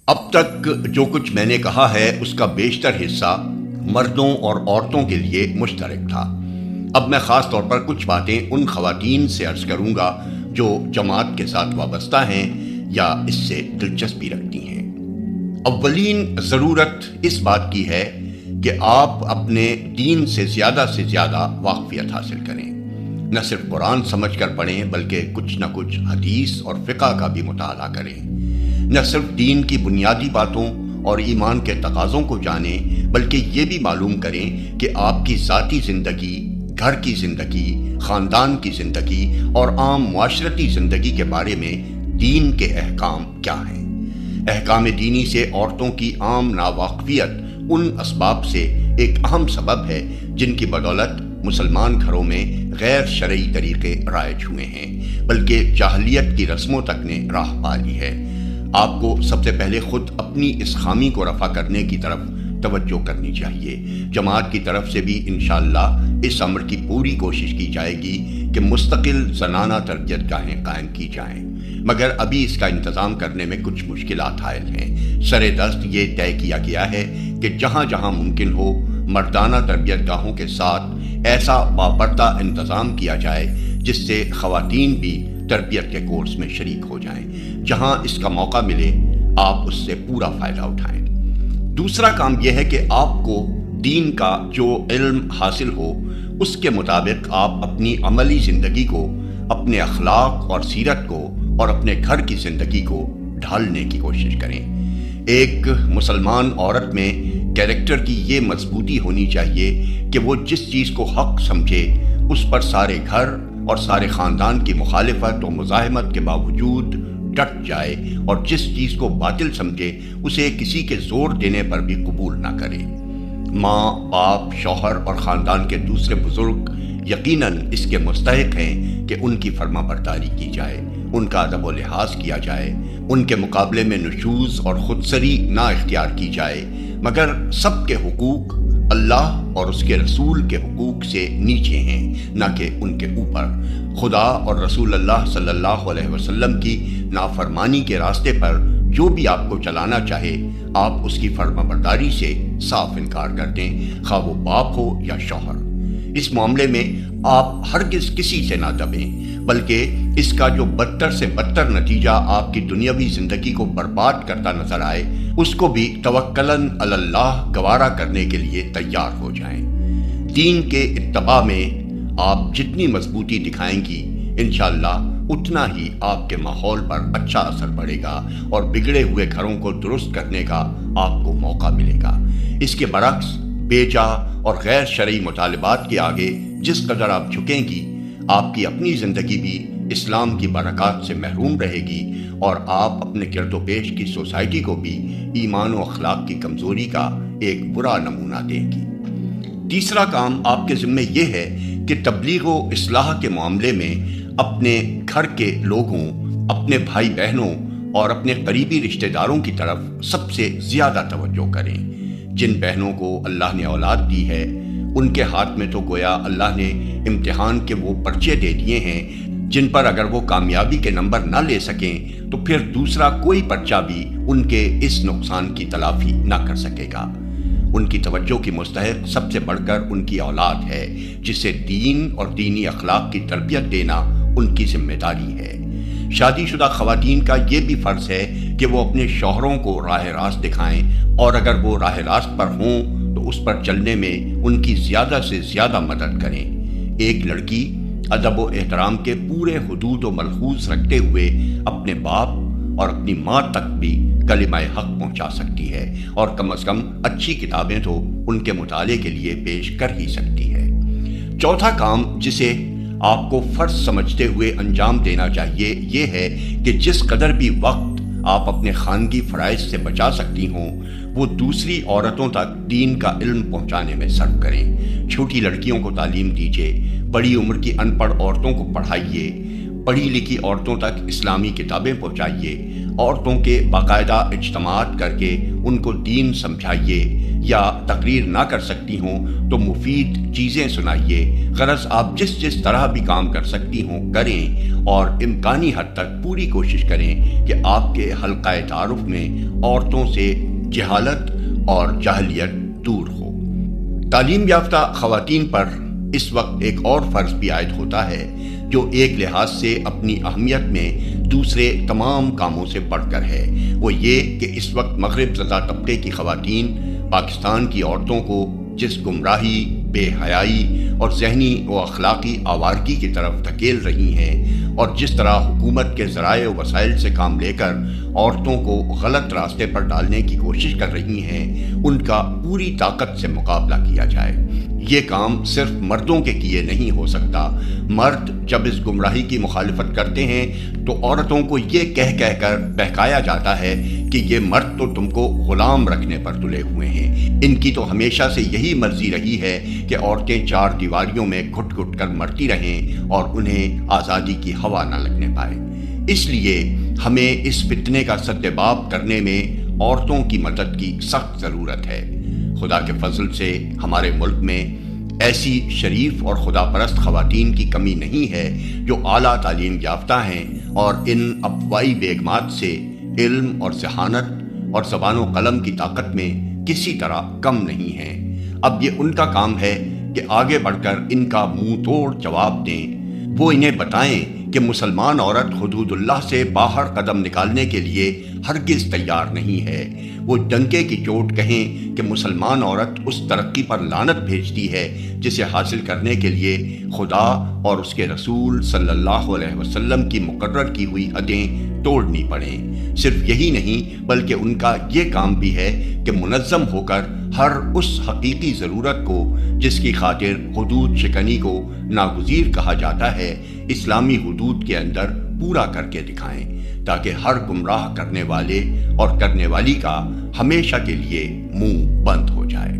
اب تک جو کچھ میں نے کہا ہے اس کا بیشتر حصہ مردوں اور عورتوں کے لیے مشترک تھا۔ اب میں خاص طور پر کچھ باتیں ان خواتین سے عرض کروں گا جو جماعت کے ساتھ وابستہ ہیں یا اس سے دلچسپی رکھتی ہیں۔ اولین ضرورت اس بات کی ہے کہ آپ اپنے دین سے زیادہ واقفیت حاصل کریں۔ نہ صرف قرآن سمجھ کر پڑھیں بلکہ کچھ نہ کچھ حدیث اور فقہ کا بھی مطالعہ کریں۔ نہ صرف دین کی بنیادی باتوں اور ایمان کے تقاضوں کو جانیں بلکہ یہ بھی معلوم کریں کہ آپ کی ذاتی زندگی، گھر کی زندگی، خاندان کی زندگی اور عام معاشرتی زندگی کے بارے میں دین کے احکام کیا ہیں۔ احکام دینی سے عورتوں کی عام ناواقفیت ان اسباب سے ایک اہم سبب ہے جن کی بدولت مسلمان گھروں میں غیر شرعی طریقے رائج ہوئے ہیں بلکہ جاہلیت کی رسموں تک نے راہ پا لی ہے۔ آپ کو سب سے پہلے خود اپنی اس خامی کو رفع کرنے کی طرف توجہ کرنی چاہیے۔ جماعت کی طرف سے بھی انشاءاللہ اس امر کی پوری کوشش کی جائے گی کہ مستقل زنانہ تربیت گاہیں قائم کی جائیں، مگر ابھی اس کا انتظام کرنے میں کچھ مشکلات حائل ہیں۔ سر دست یہ طے کیا گیا ہے کہ جہاں جہاں ممکن ہو مردانہ تربیت گاہوں کے ساتھ ایسا باپردہ انتظام کیا جائے جس سے خواتین بھی تربیت کے کورس میں شریک ہو جائیں۔ جہاں اس کا موقع ملے آپ اس سے پورا فائدہ اٹھائیں۔ دوسرا کام یہ ہے کہ آپ کو دین کا جو علم حاصل ہو اس کے مطابق آپ اپنی عملی زندگی کو، اپنے اخلاق اور سیرت کو اور اپنے گھر کی زندگی کو ڈھالنے کی کوشش کریں۔ ایک مسلمان عورت میں کیریکٹر کی یہ مضبوطی ہونی چاہیے کہ وہ جس چیز کو حق سمجھے اس پر سارے گھر اور سارے خاندان کی مخالفت و مزاحمت کے باوجود ڈٹ جائے، اور جس چیز کو باطل سمجھے اسے کسی کے زور دینے پر بھی قبول نہ کرے۔ ماں، باپ، شوہر اور خاندان کے دوسرے بزرگ یقیناً اس کے مستحق ہیں کہ ان کی فرما برداری کی جائے، ان کا ادب و لحاظ کیا جائے، ان کے مقابلے میں نشوز اور خودسری نہ اختیار کی جائے، مگر سب کے حقوق اللہ اور اس کے رسول کے حقوق سے نیچے ہیں، نہ کہ ان کے اوپر۔ خدا اور رسول اللہ صلی اللہ علیہ وسلم کی نافرمانی کے راستے پر جو بھی آپ کو چلانا چاہے آپ اس کی فرما برداری سے صاف انکار کر دیں، خواہ وہ باپ ہو یا شوہر۔ اس معاملے میں آپ ہرگز کسی سے نہ دبیں، بلکہ اس کا جو بدتر سے بدتر نتیجہ آپ کی دنیاوی زندگی کو برباد کرتا نظر آئے اس کو بھی توکلاً علی اللہ گوارا کرنے کے لیے تیار ہو جائیں۔ دین کے اتباع میں آپ جتنی مضبوطی دکھائیں گی انشاءاللہ اتنا ہی آپ کے ماحول پر اچھا اثر پڑے گا اور بگڑے ہوئے گھروں کو درست کرنے کا آپ کو موقع ملے گا۔ اس کے برعکس بے جا اور غیر شرعی مطالبات کے آگے جس قدر آپ جھکیں گی آپ کی اپنی زندگی بھی اسلام کی برکات سے محروم رہے گی اور آپ اپنے گرد و پیش کی سوسائٹی کو بھی ایمان و اخلاق کی کمزوری کا ایک برا نمونہ دیں گی۔ تیسرا کام آپ کے ذمہ یہ ہے کہ تبلیغ و اصلاح کے معاملے میں اپنے گھر کے لوگوں، اپنے بھائی بہنوں اور اپنے قریبی رشتہ داروں کی طرف سب سے زیادہ توجہ کریں۔ جن بہنوں کو اللہ نے اولاد دی ہے ان کے ہاتھ میں تو گویا اللہ نے امتحان کے وہ پرچے دے دیے ہیں جن پر اگر وہ کامیابی کے نمبر نہ لے سکیں تو پھر دوسرا کوئی پرچہ بھی ان کے اس نقصان کی تلافی نہ کر سکے گا۔ ان کی توجہ کی مستحق سب سے بڑھ کر ان کی اولاد ہے جسے دین اور دینی اخلاق کی تربیت دینا ان کی ذمہ داری ہے۔ شادی شدہ خواتین کا یہ بھی فرض ہے کہ وہ اپنے شوہروں کو راہ راست دکھائیں اور اگر وہ راہ راست پر ہوں تو اس پر چلنے میں ان کی زیادہ سے زیادہ مدد کریں۔ ایک لڑکی ادب و احترام کے پورے حدود و ملحوظ رکھتے ہوئے اپنے باپ اور اپنی ماں تک بھی کلمہ حق پہنچا سکتی ہے اور کم از کم اچھی کتابیں تو ان کے مطالعے کے لیے پیش کر ہی سکتی ہے۔ چوتھا کام جسے آپ کو فرض سمجھتے ہوئے انجام دینا چاہیے یہ ہے کہ جس قدر بھی وقت آپ اپنے خانگی فرائض سے بچا سکتی ہوں وہ دوسری عورتوں تک دین کا علم پہنچانے میں صرف کریں۔ چھوٹی لڑکیوں کو تعلیم دیجیے، بڑی عمر کی ان پڑھ عورتوں کو پڑھائیے، پڑھی لکھی عورتوں تک اسلامی کتابیں پہنچائیے، عورتوں کے باقاعدہ اجتماعات کر کے ان کو دین سمجھائیے، یا تقریر نہ کر سکتی ہوں تو مفید چیزیں سنائیے۔ غرض آپ جس طرح بھی کام کر سکتی ہوں کریں، اور امکانی حد تک پوری کوشش کریں کہ آپ کے حلقہ تعارف میں عورتوں سے جہالت اور جاہلیت دور ہو۔ تعلیم یافتہ خواتین پر اس وقت ایک اور فرض بھی عائد ہوتا ہے، جو ایک لحاظ سے اپنی اہمیت میں دوسرے تمام کاموں سے بڑھ کر ہے۔ وہ یہ کہ اس وقت مغرب زدہ طبقے کی خواتین پاکستان کی عورتوں کو جس گمراہی، بے حیائی اور ذہنی و اخلاقی آوارگی کی طرف دھکیل رہی ہیں، اور جس طرح حکومت کے ذرائع و وسائل سے کام لے کر عورتوں کو غلط راستے پر ڈالنے کی کوشش کر رہی ہیں، ان کا پوری طاقت سے مقابلہ کیا جائے۔ یہ کام صرف مردوں کے کیے نہیں ہو سکتا۔ مرد جب اس گمراہی کی مخالفت کرتے ہیں تو عورتوں کو یہ کہہ کر بہکایا جاتا ہے کہ یہ مرد تو تم کو غلام رکھنے پر تلے ہوئے ہیں، ان کی تو ہمیشہ سے یہی مرضی رہی ہے کہ عورتیں چار دیواریوں میں گھٹ گھٹ کر مرتی رہیں اور انہیں آزادی کی ہوا نہ لگنے پائے۔ اس لیے ہمیں اس فتنے کا سدباب کرنے میں عورتوں کی مدد کی سخت ضرورت ہے۔ خدا کے فضل سے ہمارے ملک میں ایسی شریف اور خدا پرست خواتین کی کمی نہیں ہے جو اعلیٰ تعلیم یافتہ ہیں اور ان افوائی بیگمات سے علم اور ذہانت اور زبان و قلم کی طاقت میں کسی طرح کم نہیں ہیں۔ اب یہ ان کا کام ہے کہ آگے بڑھ کر ان کا منہ توڑ جواب دیں۔ وہ انہیں بتائیں کہ مسلمان عورت حدود اللہ سے باہر قدم نکالنے کے لیے ہرگز تیار نہیں ہے۔ وہ ڈنکے کی چوٹ کہیں کہ مسلمان عورت اس ترقی پر لعنت بھیجتی ہے جسے حاصل کرنے کے لیے خدا اور اس کے رسول صلی اللہ علیہ وسلم کی مقرر کی ہوئی حدیں توڑنی پڑیں۔ صرف یہی نہیں بلکہ ان کا یہ کام بھی ہے کہ منظم ہو کر ہر اس حقیقی ضرورت کو جس کی خاطر حدود شکنی کو ناگزیر کہا جاتا ہے، اسلامی حدود کے اندر پورا کر کے دکھائیں، تاکہ ہر گمراہ کرنے والے اور کرنے والی کا ہمیشہ کے لیے منہ بند ہو جائے۔